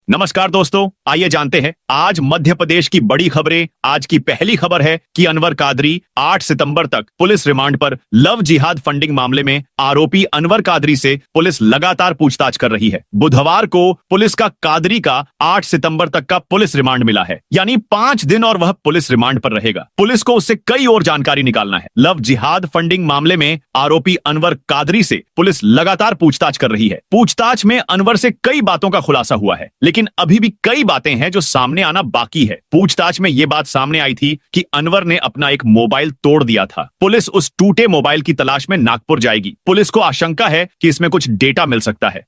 नमस्कार दोस्तों, आइए जानते हैं आज मध्य प्रदेश की बड़ी खबरें। आज की पहली खबर है कि अनवर कादरी 8 सितंबर तक पुलिस रिमांड पर। लव जिहाद फंडिंग मामले में आरोपी अनवर कादरी से पुलिस लगातार पूछताछ कर रही है। बुधवार को पुलिस का कादरी का 8 सितंबर तक का पुलिस रिमांड मिला है, यानी 5 दिन और वह पुलिस रिमांड पर रहेगा। पुलिस को उससे कई और जानकारी निकालना है। लव जिहाद फंडिंग मामले में आरोपी अनवर कादरी से पुलिस लगातार पूछताछ कर रही है। पूछताछ में अनवर से कई बातों का खुलासा हुआ है, लेकिन अभी भी कई बातें हैं जो सामने आना बाकी है। पूछताछ में यह बात सामने आई थी कि अनवर ने अपना एक मोबाइल तोड़ दिया था। पुलिस उस टूटे मोबाइल की तलाश में नागपुर जाएगी। पुलिस को आशंका है कि इसमें कुछ डेटा मिल सकता है।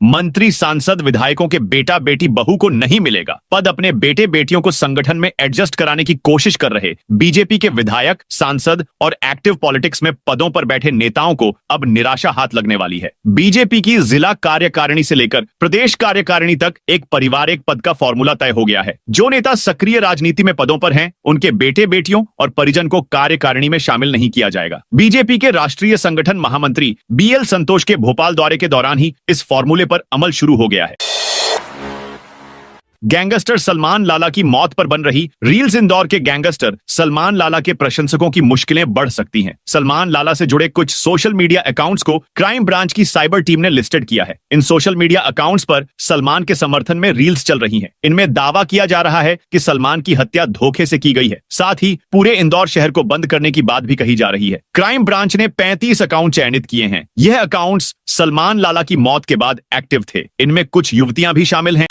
मंत्री, सांसद, विधायकों के बेटा बेटी बहू को नहीं मिलेगा पद। अपने बेटे बेटियों को संगठन में एडजस्ट कराने की कोशिश कर रहे बीजेपी के विधायक, सांसद और एक्टिव पॉलिटिक्स में पदों पर बैठे नेताओं को अब निराशा हाथ लगने वाली है। बीजेपी की जिला कार्यकारिणी से लेकर प्रदेश कार्यकारिणी तक एक परिवार एक पद का फॉर्मूला तय हो गया है। जो नेता सक्रिय राजनीति में पदों पर हैं, उनके बेटे बेटियों और परिजन को कार्यकारिणी में शामिल नहीं किया जाएगा। बीजेपी के राष्ट्रीय संगठन महामंत्री BL संतोष के भोपाल दौरे के दौरान ही इस फॉर्मूले पर अमल शुरू हो गया है। गैंगस्टर सलमान लाला की मौत पर बन रही रील्स। इंदौर के गैंगस्टर सलमान लाला के प्रशंसकों की मुश्किलें बढ़ सकती हैं। सलमान लाला से जुड़े कुछ सोशल मीडिया अकाउंट्स को क्राइम ब्रांच की साइबर टीम ने लिस्टेड किया है। इन सोशल मीडिया अकाउंट्स पर सलमान के समर्थन में रील्स चल रही हैं। इनमें दावा किया जा रहा है कि सलमान की हत्या धोखे से की गई है। साथ ही पूरे इंदौर शहर को बंद करने की बात भी कही जा रही है। क्राइम ब्रांच ने 35 अकाउंट चयनित किए हैं। यह अकाउंट्स सलमान लाला की मौत के बाद एक्टिव थे। इनमें कुछ युवतियां भी शामिल हैं।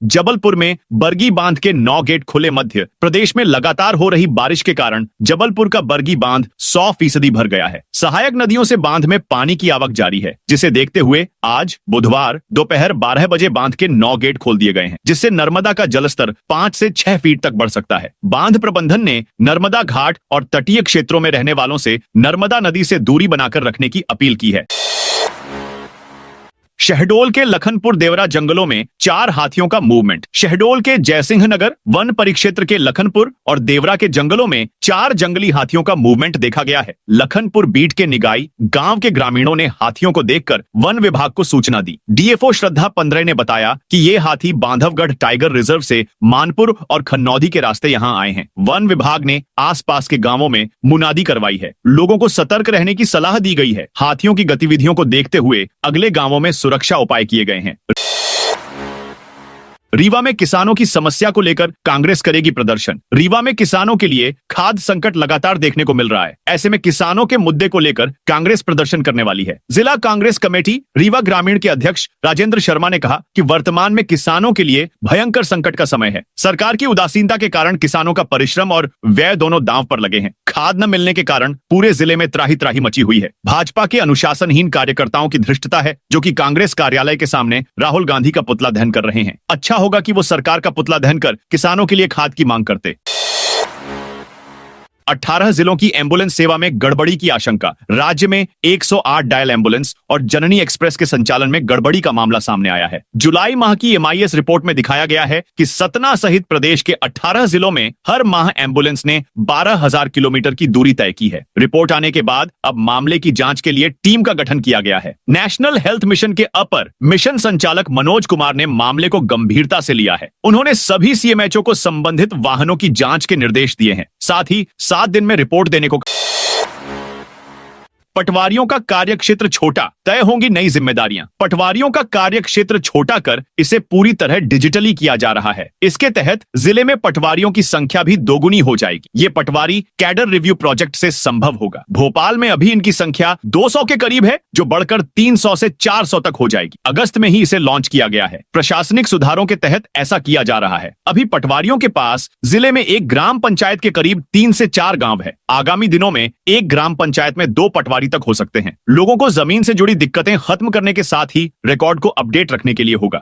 जबलपुर में बरगी बांध के 9 गेट खुले। मध्य प्रदेश में लगातार हो रही बारिश के कारण जबलपुर का बरगी बांध 100% भर गया है। सहायक नदियों से बांध में पानी की आवक जारी है, जिसे देखते हुए आज बुधवार दोपहर 12 बजे बांध के 9 गेट खोल दिए गए हैं, जिससे नर्मदा का जलस्तर 5 से 6 फीट तक बढ़ सकता है। बांध प्रबंधन ने नर्मदा घाट और तटीय क्षेत्रों में रहने वालों से नर्मदा नदी से दूरी बनाकर रखने की अपील की है। शहडोल के लखनपुर देवरा जंगलों में 4 हाथियों का मूवमेंट। शहडोल के जयसिंह नगर वन परिक्षेत्र के लखनपुर और देवरा के जंगलों में 4 जंगली हाथियों का मूवमेंट देखा गया है। लखनपुर बीट के निगाई गांव के ग्रामीणों ने हाथियों को देखकर वन विभाग को सूचना दी। DFO श्रद्धा पंद्रे ने बताया कि ये हाथी बांधवगढ़ टाइगर रिजर्व से मानपुर और खन्नौदी के रास्ते यहाँ आए हैं। वन विभाग ने आसपास के गांवों में मुनादी करवाई है। लोगों को सतर्क रहने की सलाह दी गई है। हाथियों की गतिविधियों को देखते हुए अगले गांवों में सुरक्षा उपाय किए गए हैं। रीवा में किसानों की समस्या को लेकर कांग्रेस करेगी प्रदर्शन। रीवा में किसानों के लिए खाद्य संकट लगातार देखने को मिल रहा है। ऐसे में किसानों के मुद्दे को लेकर कांग्रेस प्रदर्शन करने वाली है। जिला कांग्रेस कमेटी रीवा ग्रामीण के अध्यक्ष राजेंद्र शर्मा ने कहा कि वर्तमान में किसानों के लिए भयंकर संकट का समय है। सरकार की उदासीनता के कारण किसानों का परिश्रम और व्यय दोनों दांव पर लगे हैं। खाद न मिलने के कारण पूरे जिले में त्राही त्राही मची हुई है। भाजपा के अनुशासनहीन कार्यकर्ताओं की धृष्टता है, जो कि कांग्रेस कार्यालय के सामने राहुल गांधी का पुतला दहन कर रहे हैं। अच्छा होगा कि वो सरकार का पुतला दहन कर किसानों के लिए खाद की मांग करते। 18 जिलों की एम्बुलेंस सेवा में गड़बड़ी की आशंका। राज्य में 108 डायल एम्बुलेंस और जननी एक्सप्रेस के संचालन में गड़बड़ी का मामला सामने आया है। जुलाई माह की MIS रिपोर्ट में दिखाया गया है कि सतना सहित प्रदेश के 18 जिलों में हर माह एम्बुलेंस ने 12,000 किलोमीटर की दूरी तय की है। रिपोर्ट आने के बाद अब मामले की जांच के लिए टीम का गठन किया गया है। नेशनल हेल्थ मिशन के अपर मिशन संचालक मनोज कुमार ने मामले को गंभीरता से लिया है। उन्होंने सभी CMHO को संबंधित वाहनों की जांच के निर्देश दिए हैं। साथ ही 7 दिन में रिपोर्ट देने को। पटवारियों का कार्यक्षेत्र छोटा, तय होंगी नई जिम्मेदारियां। पटवारियों का कार्यक्षेत्र छोटा कर इसे पूरी तरह डिजिटली किया जा रहा है। इसके तहत जिले में पटवारियों की संख्या भी दोगुनी हो जाएगी। ये पटवारी कैडर रिव्यू प्रोजेक्ट से संभव होगा। भोपाल में अभी इनकी संख्या 200 के करीब है, जो बढ़कर 300 से 400 तक हो जाएगी। अगस्त में ही इसे लॉन्च किया गया है। प्रशासनिक सुधारों के तहत ऐसा किया जा रहा है। अभी पटवारियों के पास जिले में एक ग्राम पंचायत के करीब 3 से 4 गांव है। आगामी दिनों में एक ग्राम पंचायत में 2 पटवारी तक हो सकते हैं। लोगों को जमीन से जुड़ी दिक्कतें खत्म करने के साथ ही रिकॉर्ड को अपडेट रखने के लिए होगा।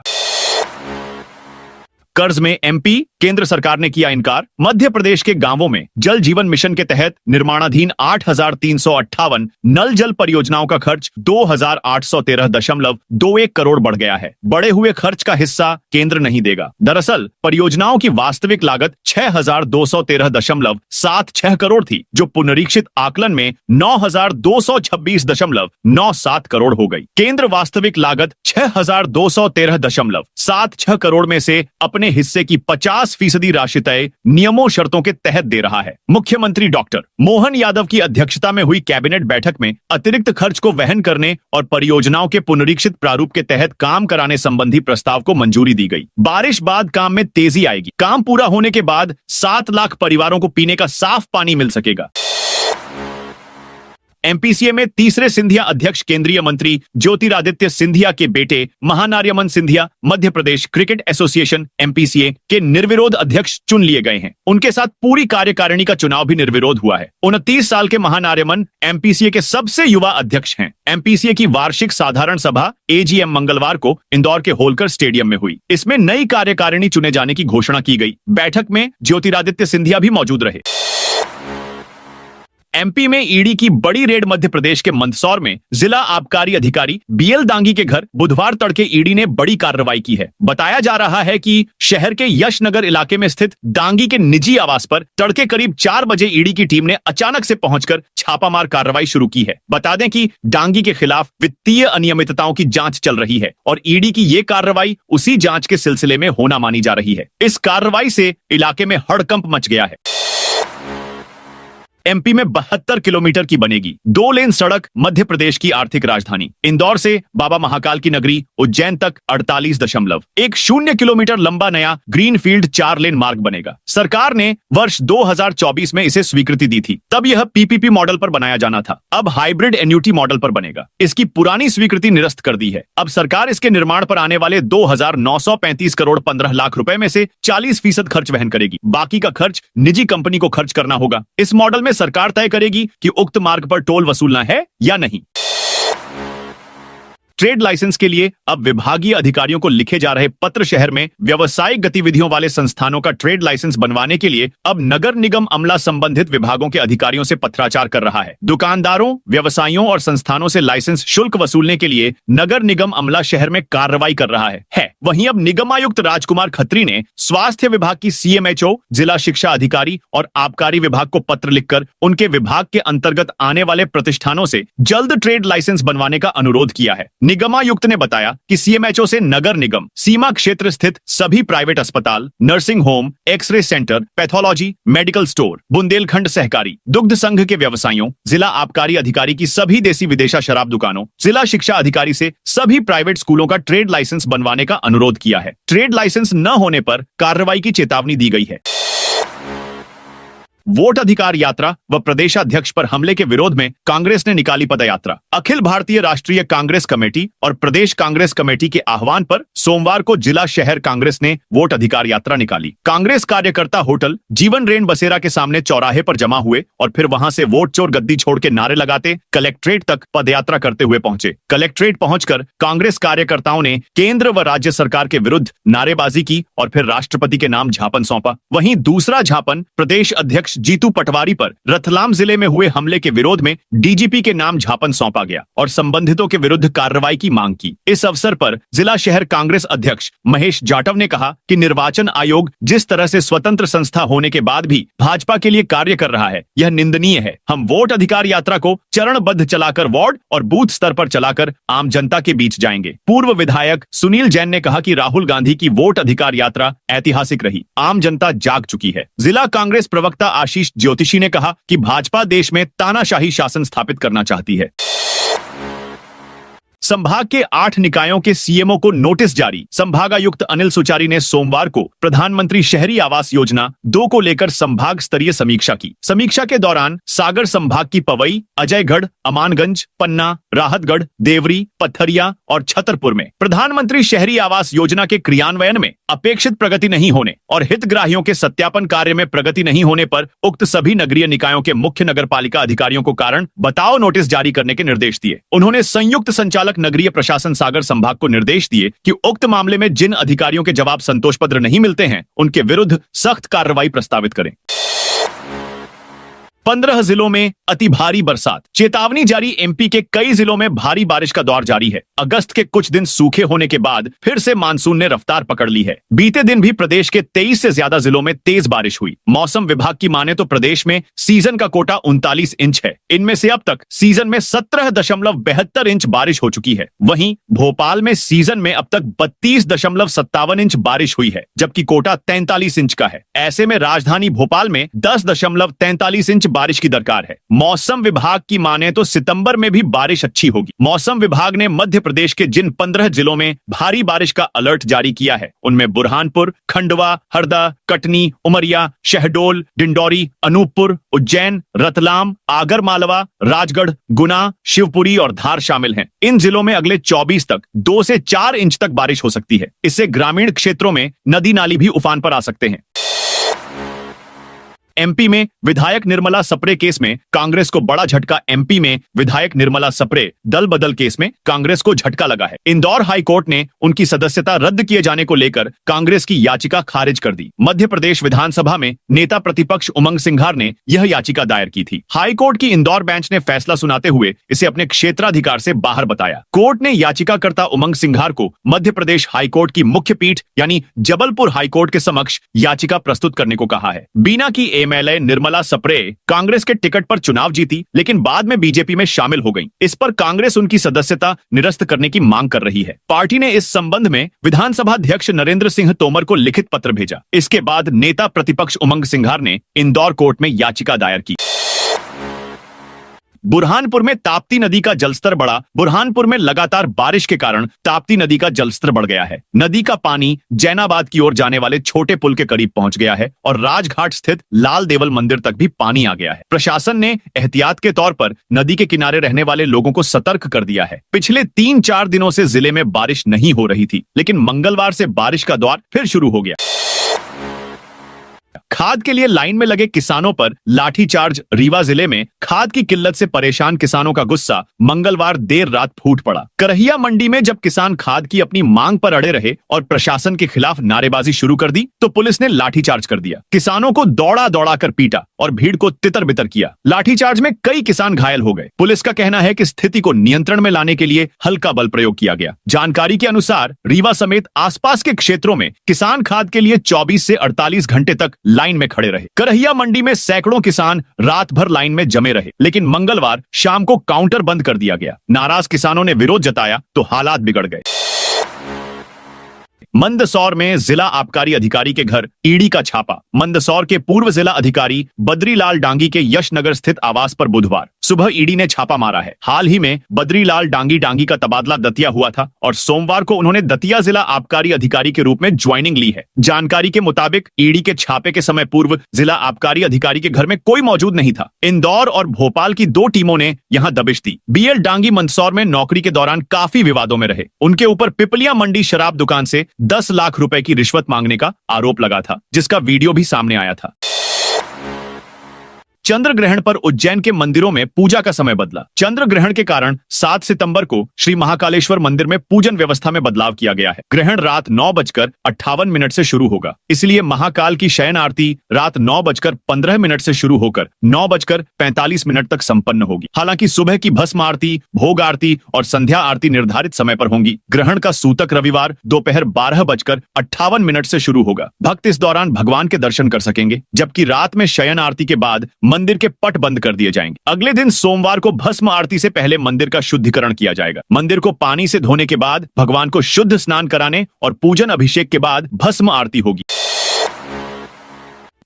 कर्ज में एमपी, केंद्र सरकार ने किया इनकार। मध्य प्रदेश के गांवों में जल जीवन मिशन के तहत निर्माणाधीन 8,358 नल जल परियोजनाओं का खर्च 2,813.21 करोड़ बढ़ गया है। बढ़े हुए खर्च का हिस्सा केंद्र नहीं देगा। दरअसल परियोजनाओं की वास्तविक लागत 6,213.76 करोड़ थी, जो पुनरीक्षित आकलन में 9,226.97 करोड़ हो गई। केंद्र वास्तविक लागत 6,213.76 करोड़ में से अपने हिस्से की 50% राशि तय नियमों शर्तों के तहत दे रहा है। मुख्यमंत्री डॉक्टर मोहन यादव की अध्यक्षता में हुई कैबिनेट बैठक में अतिरिक्त खर्च को वहन करने और परियोजनाओं के पुनरीक्षित प्रारूप के तहत काम कराने संबंधी प्रस्ताव को मंजूरी दी गई। बारिश बाद काम में तेजी आएगी। काम पूरा होने के बाद 7 लाख परिवारों को पीने का साफ पानी मिल सकेगा। एमपीसीए में तीसरे सिंधिया अध्यक्ष केंद्रीय मंत्री ज्योतिरादित्य सिंधिया के बेटे महानार्यमन Scindia Madhya Pradesh cricket association MPCA के निर्विरोध अध्यक्ष चुन लिए गए हैं। उनके साथ पूरी कार्यकारिणी का चुनाव भी निर्विरोध हुआ है। 29 साल के महानार्यमन एमपीसीए के सबसे युवा अध्यक्ष हैं। एमपीसीए की वार्षिक साधारण सभा एजीएम मंगलवार को इंदौर के होलकर स्टेडियम में हुई। इसमें नई कार्यकारिणी चुने जाने की घोषणा की गई। बैठक में ज्योतिरादित्य सिंधिया भी मौजूद रहे। एमपी में ईडी की बड़ी रेड। मध्य प्रदेश के मंदसौर में जिला आबकारी अधिकारी बीएल दांगी के घर बुधवार तड़के ईडी ने बड़ी कार्रवाई की है। बताया जा रहा है कि शहर के यशनगर इलाके में स्थित दांगी के निजी आवास पर तड़के करीब 4 बजे ईडी की टीम ने अचानक से पहुंचकर छापामार कार्रवाई शुरू की है। बता दें कि दांगी के खिलाफ वित्तीय अनियमितताओं की जांच चल रही है और ईडी की ये कार्रवाई उसी जांच के सिलसिले में होना मानी जा रही है। इस कार्रवाई से इलाके में हड़कंप मच गया है। एमपी में 72 किलोमीटर की बनेगी 2 लेन सड़क। मध्य प्रदेश की आर्थिक राजधानी इंदौर से बाबा महाकाल की नगरी उज्जैन तक 48.10 किलोमीटर लंबा नया ग्रीनफील्ड 4 लेन मार्ग बनेगा। सरकार ने वर्ष 2024 में इसे स्वीकृति दी थी। तब यह पीपीपी मॉडल पर बनाया जाना था। अब हाइब्रिड एन्युटी मॉडल पर बनेगा। इसकी पुरानी स्वीकृति निरस्त कर दी है। अब सरकार इसके निर्माण पर आने वाले 2,935 करोड़ 15 लाख रुपए में से 40% खर्च वहन करेगी। बाकी का खर्च निजी कंपनी को खर्च करना होगा। इस मॉडल में सरकार तय करेगी कि उक्त मार्ग पर टोल वसूलना है या नहीं। ट्रेड लाइसेंस के लिए अब विभागीय अधिकारियों को लिखे जा रहे पत्र शहर में व्यावसायिक गतिविधियों वाले संस्थानों का ट्रेड लाइसेंस बनवाने के लिए अब नगर निगम अमला संबंधित विभागों के अधिकारियों से पत्राचार कर रहा है। दुकानदारों, व्यवसायियों और संस्थानों से लाइसेंस शुल्क वसूलने के लिए नगर निगम अमला शहर में कार्रवाई कर रहा है। वहीं अब निगमायुक्त राजकुमार खत्री ने स्वास्थ्य विभाग की सीएमएचओ, जिला शिक्षा अधिकारी और आबकारी विभाग को पत्र लिखकर उनके विभाग के अंतर्गत आने वाले प्रतिष्ठानों से जल्द ट्रेड लाइसेंस बनवाने का अनुरोध किया है। निगमायुक्त ने बताया कि सीएमएचओ से नगर निगम सीमा क्षेत्र स्थित सभी प्राइवेट अस्पताल, nursing home, x-ray centre, pathology, medical store, Bundelkhand सहकारी दुग्ध संघ के व्यवसायियों, जिला आबकारी अधिकारी की सभी देसी विदेशा शराब दुकानों, जिला शिक्षा अधिकारी से सभी प्राइवेट स्कूलों का ट्रेड लाइसेंस बनवाने का अनुरोध किया है। ट्रेड लाइसेंस न होने पर कार्रवाई की चेतावनी दी गई है। वोट अधिकार यात्रा व प्रदेशाध्यक्ष पर हमले के विरोध में कांग्रेस ने निकाली पदयात्रा। अखिल भारतीय राष्ट्रीय कांग्रेस कमेटी और प्रदेश कांग्रेस कमेटी के आह्वान पर सोमवार को जिला शहर कांग्रेस ने वोट अधिकार यात्रा निकाली। कांग्रेस कार्यकर्ता होटल जीवन रेन बसेरा के सामने चौराहे पर जमा हुए और फिर वहां से वोट चोर गद्दी छोड़ के नारे लगाते कलेक्ट्रेट तक पदयात्रा करते हुए पहुंचे। कलेक्ट्रेट पहुंचकर कांग्रेस कार्यकर्ताओं ने केंद्र व राज्य सरकार के विरुद्ध नारेबाजी की और फिर राष्ट्रपति के नाम ज्ञापन सौंपा। वहीं दूसरा ज्ञापन प्रदेश अध्यक्ष जीतू पटवारी पर रतलाम जिले में हुए हमले के विरोध में डीजीपी के नाम ज्ञापन सौंपा गया और संबंधितों के विरुद्ध कार्रवाई की मांग की। इस अवसर पर जिला शहर कांग्रेस अध्यक्ष महेश जाटव ने कहा कि निर्वाचन आयोग जिस तरह से स्वतंत्र संस्था होने के बाद भी भाजपा के लिए कार्य कर रहा है, यह निंदनीय है। हम वोट अधिकार यात्रा को चरणबद्ध चलाकर वार्ड और बूथ स्तर पर चलाकर आम जनता के बीच जाएंगे। पूर्व विधायक सुनील जैन ने कहा कि राहुल गांधी की वोट अधिकार यात्रा ऐतिहासिक रही। आम जनता जाग चुकी है। जिला कांग्रेस प्रवक्ता आशीष ज्योतिषी ने कहा कि भाजपा देश में तानाशाही शासन स्थापित करना चाहती है। संभाग के 8 निकायों के सीएमओ को नोटिस जारी। संभागायुक्त अनिल सुचारी ने सोमवार को प्रधानमंत्री शहरी आवास योजना 2 को लेकर संभाग स्तरीय समीक्षा की। समीक्षा के दौरान सागर संभाग की पवई, अजयगढ़, अमानगंज, पन्ना, राहतगढ़, देवरी, पथरिया और छतरपुर में प्रधानमंत्री शहरी आवास योजना के क्रियान्वयन में अपेक्षित प्रगति नहीं होने और हितग्राहियों के सत्यापन कार्य में प्रगति नहीं होने पर उक्त सभी नगरीय निकायों के मुख्य नगरपालिका अधिकारियों को कारण बताओ नोटिस जारी करने के निर्देश दिए। उन्होंने संयुक्त संचालक संचालक नगरीय प्रशासन सागर संभाग को निर्देश दिए कि उक्त मामले में जिन अधिकारियों के जवाब संतोष पत्र नहीं मिलते हैं उनके विरुद्ध सख्त कार्रवाई प्रस्तावित करें। 15 जिलों में अति भारी बरसात, चेतावनी जारी। एमपी के कई जिलों में भारी बारिश का दौर जारी है। अगस्त के कुछ दिन सूखे होने के बाद फिर से मानसून ने रफ्तार पकड़ ली है। बीते दिन भी प्रदेश के 23 से ज्यादा जिलों में तेज बारिश हुई। मौसम विभाग की माने तो प्रदेश में सीजन का कोटा 39 इंच है। इनमें से अब तक सीजन में 17.72 इंच बारिश हो चुकी है। वहीं भोपाल में सीजन में अब तक 32.57 इंच बारिश हुई है, जबकि कोटा 43 इंच का है। ऐसे में राजधानी भोपाल में 10.43 इंच बारिश की दरकार है। मौसम विभाग की माने तो सितंबर में भी बारिश अच्छी होगी। मौसम विभाग ने मध्य प्रदेश के जिन 15 जिलों में भारी बारिश का अलर्ट जारी किया है उनमें बुरहानपुर, खंडवा, हरदा, कटनी, उमरिया, शहडोल, डिंडौरी, अनूपपुर, उज्जैन, रतलाम, आगर मालवा, राजगढ़, गुना, शिवपुरी और धार शामिल हैं। इन जिलों में अगले 24 तक 2 से 4 इंच तक बारिश हो सकती है। इससे ग्रामीण क्षेत्रों में नदी नाली भी उफान पर आ सकते हैं। एमपी में विधायक निर्मला सप्रे केस में कांग्रेस को बड़ा झटका। एमपी में विधायक निर्मला सप्रे दल बदल केस में कांग्रेस को झटका लगा है। इंदौर हाई कोर्ट ने उनकी सदस्यता रद्द किए जाने को लेकर कांग्रेस की याचिका खारिज कर दी। मध्य प्रदेश विधानसभा में नेता प्रतिपक्ष उमंग सिंघार ने यह याचिका दायर की थी। हाई कोर्ट की इंदौर बेंच ने फैसला सुनाते हुए इसे अपने क्षेत्राधिकार से बाहर बताया। कोर्ट ने याचिकाकर्ता उमंग सिंघार को मध्य प्रदेश हाई कोर्ट की मुख्य पीठ यानी जबलपुर हाई कोर्ट के समक्ष याचिका प्रस्तुत करने को कहा है। बीना की एमएलए निर्मला सप्रे कांग्रेस के टिकट पर चुनाव जीती, लेकिन बाद में बीजेपी में शामिल हो गई। इस पर कांग्रेस उनकी सदस्यता निरस्त करने की मांग कर रही है। पार्टी ने इस संबंध में विधानसभा अध्यक्ष नरेंद्र सिंह तोमर को लिखित पत्र भेजा। इसके बाद नेता प्रतिपक्ष उमंग सिंघार ने इंदौर कोर्ट में याचिका दायर की। बुरहानपुर में ताप्ती नदी का जलस्तर बढ़ा। बुरहानपुर में लगातार बारिश के कारण ताप्ती नदी का जलस्तर बढ़ गया है। नदी का पानी जैनाबाद की ओर जाने वाले छोटे पुल के करीब पहुंच गया है और राजघाट स्थित लाल देवल मंदिर तक भी पानी आ गया है। प्रशासन ने एहतियात के तौर पर नदी के किनारे रहने वाले लोगों को सतर्क कर दिया है। पिछले 3-4 दिनों से जिले में बारिश नहीं हो रही थी, लेकिन मंगलवार से बारिश का दौर फिर शुरू हो गया। खाद के लिए लाइन में लगे किसानों पर लाठीचार्ज। रीवा जिले में खाद की किल्लत से परेशान किसानों का गुस्सा मंगलवार देर रात फूट पड़ा। करहिया मंडी में जब किसान खाद की अपनी मांग पर अड़े रहे और प्रशासन के खिलाफ नारेबाजी शुरू कर दी तो पुलिस ने लाठीचार्ज कर दिया। किसानों को दौड़ा दौड़ा कर पीटा और भीड़ को तितर बितर किया। लाठीचार्ज में कई किसान घायल हो गए। पुलिस का कहना है कि स्थिति को नियंत्रण में लाने के लिए हल्का बल प्रयोग किया गया। जानकारी के अनुसार रीवा समेत आसपास के क्षेत्रों में किसान खाद के लिए 24 से 48 घंटे तक लाइन में खड़े रहे। करहिया मंडी में सैकड़ों किसान रात भर लाइन में जमे रहे, लेकिन मंगलवार शाम को काउंटर बंद कर दिया गया। नाराज किसानों ने विरोध जताया तो हालात बिगड़ गए। मंदसौर में जिला आबकारी अधिकारी के घर ईडी का छापा। मंदसौर के पूर्व जिला अधिकारी बद्रीलाल डांगी के यशनगर स्थित आवास पर बुधवार सुबह ईडी ने छापा मारा है। हाल ही में बद्रीलाल डांगी का तबादला दतिया हुआ था और सोमवार को उन्होंने दतिया जिला आबकारी अधिकारी के रूप में ज्वाइनिंग ली है। जानकारी के मुताबिक ईडी के छापे के समय पूर्व जिला आबकारी अधिकारी के घर में कोई मौजूद नहीं था। इंदौर और भोपाल की 2 टीमों ने यहां दबिश दी। बीएल डांगी मंदसौर में नौकरी के दौरान काफी विवादों में रहे। उनके ऊपर पिपलिया मंडी शराब दुकान से 10 लाख रुपए की रिश्वत मांगने का आरोप लगा था, जिसका वीडियो भी सामने आया था। चंद्र ग्रहण पर उज्जैन के मंदिरों में पूजा का समय बदला। चंद्र ग्रहण के कारण 7 सितंबर को श्री महाकालेश्वर मंदिर में पूजन व्यवस्था में बदलाव किया गया है। ग्रहण रात 9:58 से शुरू होगा, इसलिए महाकाल की शयन आरती रात 9:15 से शुरू होकर 9:45 तक संपन्न होगी। हालांकि सुबह की भस्म आरती, भोग आरती और संध्या आरती निर्धारित समय पर होंगी। ग्रहण का सूतक रविवार दोपहर 12:58 से शुरू होगा। भक्त इस दौरान भगवान के दर्शन कर सकेंगे, जबकि रात में शयन आरती के बाद मंदिर के पट बंद कर दिए जाएंगे। अगले दिन सोमवार को भस्म आरती से पहले मंदिर का शुद्धिकरण किया जाएगा। मंदिर को पानी से धोने के बाद भगवान को शुद्ध स्नान कराने और पूजन अभिषेक के बाद भस्म आरती होगी।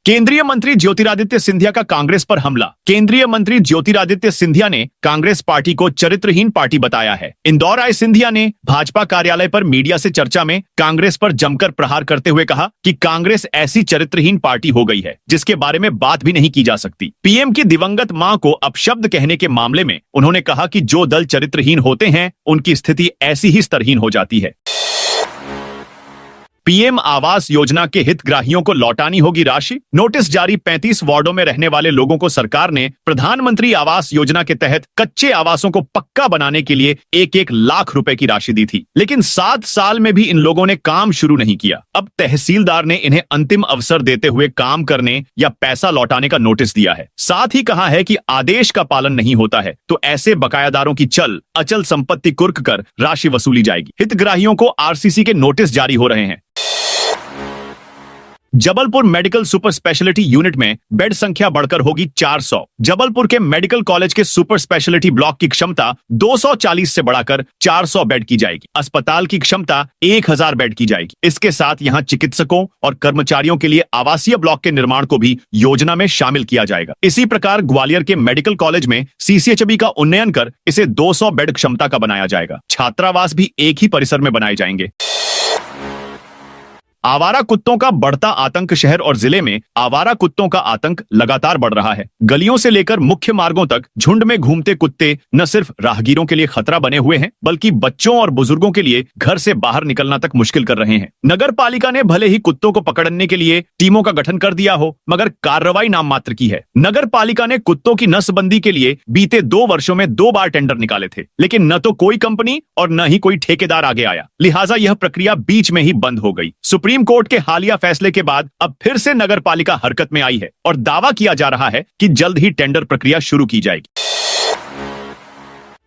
केंद्रीय मंत्री ज्योतिरादित्य सिंधिया का कांग्रेस पर हमला। केंद्रीय मंत्री ज्योतिरादित्य सिंधिया ने कांग्रेस पार्टी को चरित्रहीन पार्टी बताया है। इंदौर आए सिंधिया ने भाजपा कार्यालय पर मीडिया से चर्चा में कांग्रेस पर जमकर प्रहार करते हुए कहा कि कांग्रेस ऐसी चरित्रहीन पार्टी हो गई है जिसके बारे में बात भी नहीं की जा सकती। पीएम की दिवंगत मां को अपशब्द कहने के मामले में उन्होंने कहा कि जो दल चरित्रहीन होते हैं उनकी स्थिति ऐसी ही स्तरहीन हो जाती है। पीएम आवास योजना के हितग्राहियों को लौटानी होगी राशि। नोटिस जारी 35 वार्डों में रहने वाले लोगों को सरकार ने प्रधानमंत्री आवास योजना के तहत कच्चे आवासों को पक्का बनाने के लिए 1-1 लाख रुपए की राशि दी थी, लेकिन 7 साल में भी इन लोगों ने काम शुरू नहीं किया। अब तहसीलदार ने इन्हें अंतिम अवसर देते हुए काम करने या पैसा लौटाने का नोटिस दिया है। साथ ही कहा है कि आदेश का पालन नहीं होता है तो ऐसे बकायादारों की चल अचल संपत्ति कुर्क कर राशि वसूली जाएगी। हितग्राहियों को आरसीसी के नोटिस जारी हो रहे हैं। Jabalpur medical super speciality unit में बेड संख्या बढ़कर होगी 400। जबलपुर के मेडिकल कॉलेज के सुपर स्पेशलिटी ब्लॉक की क्षमता 240 से बढ़ाकर 400 बेड की जाएगी। अस्पताल की क्षमता 1000 बेड की जाएगी। इसके साथ यहां चिकित्सकों और कर्मचारियों के लिए आवासीय ब्लॉक के निर्माण को भी योजना में शामिल किया जाएगा। इसी प्रकार ग्वालियर के मेडिकल कॉलेज में सीसीएचबी का उन्नयन कर इसे 200 बेड क्षमता का बनाया जाएगा। छात्रावास भी एक ही परिसर में बनाए जाएंगे। आवारा कुत्तों का बढ़ता आतंक। शहर और जिले में आवारा कुत्तों का आतंक लगातार बढ़ रहा है। गलियों से लेकर मुख्य मार्गों तक झुंड में घूमते कुत्ते न सिर्फ राहगीरों के लिए खतरा बने हुए हैं, बल्कि बच्चों और बुजुर्गों के लिए घर से बाहर निकलना तक मुश्किल कर रहे हैं। नगर पालिका ने भले ही कुत्तों को पकड़ने के लिए टीमों का गठन कर दिया हो, मगर कार्रवाई नाम मात्र की है। नगर पालिका ने कुत्तों की नसबंदी के लिए बीते 2 वर्षों में 2 बार टेंडर निकाले थे, लेकिन न तो कोई कंपनी और न ही कोई ठेकेदार आगे आया। लिहाजा यह प्रक्रिया बीच में ही बंद हो गई। सुप्रीम कोर्ट के हालिया फैसले के बाद अब फिर से नगर पालिका हरकत में आई है और दावा किया जा रहा है कि जल्द ही टेंडर प्रक्रिया शुरू की जाएगी।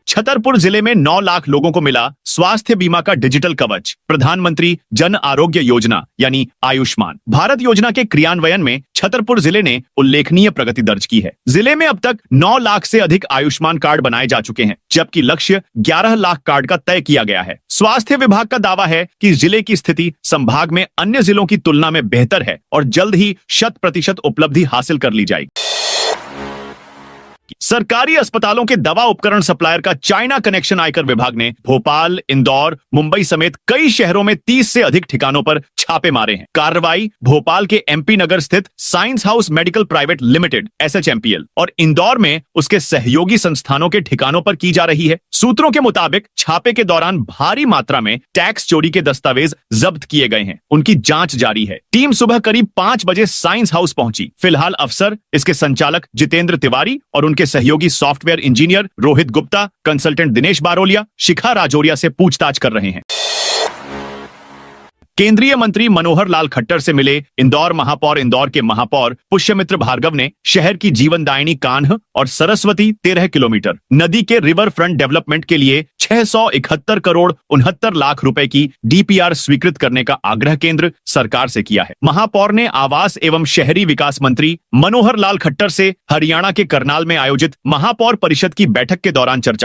छतरपुर जिले में 9 लाख लोगों को मिला स्वास्थ्य बीमा का डिजिटल कवच। प्रधानमंत्री जन आरोग्य योजना यानी आयुष्मान भारत योजना के क्रियान्वयन में छतरपुर जिले ने उल्लेखनीय प्रगति दर्ज की है। जिले में अब तक 9 लाख से अधिक आयुष्मान कार्ड बनाए जा चुके हैं, जबकि लक्ष्य 11 लाख कार्ड का तय किया गया है। स्वास्थ्य विभाग का दावा है कि जिले की स्थिति संभाग में अन्य जिलों की तुलना में बेहतर है और जल्द ही 100% उपलब्धि हासिल कर ली जाएगी। सरकारी अस्पतालों के दवा उपकरण सप्लायर का चाइना कनेक्शन आयकर विभाग ने भोपाल, इंदौर, मुंबई समेत कई शहरों में 30 से अधिक ठिकानों पर छापे मारे हैं। कार्रवाई भोपाल के एमपी नगर स्थित science house medical private limited (SHMPL) और इंदौर में उसके सहयोगी संस्थानों के ठिकानों पर की जा रही है। सूत्रों के मुताबिक छापे के दौरान भारी मात्रा में टैक्स चोरी के दस्तावेज जब्त किए गए हैं। उनकी जांच जारी है। टीम सुबह करीब 5 बजे साइंस हाउस पहुंची। फिलहाल अफसर, इसके संचालक जितेंद्र तिवारी और उनके सहयोगी software engineer Rohit Gupta, consultant Dinesh Barolia, Shikha Rajoria से पूछताछ कर रहे हैं। केंद्रीय मंत्री मनोहर लाल खट्टर से मिले इंदौर महापौर। इंदौर के महापौर पुष्यमित्र भार्गव ने शहर की जीवनदायिनी कान्ह और सरस्वती 13 किलोमीटर नदी के रिवर फ्रंट डेवलपमेंट के लिए 671 करोड़ 69 लाख रुपए की डीपीआर स्वीकृत करने का आग्रह केंद्र सरकार से किया है। महापौर ने आवास एवं शहरी विकास मंत्री मनोहर लाल खट्टर से हरियाणा के करनाल में आयोजित महापौर परिषद की बैठक के दौरान चर्चा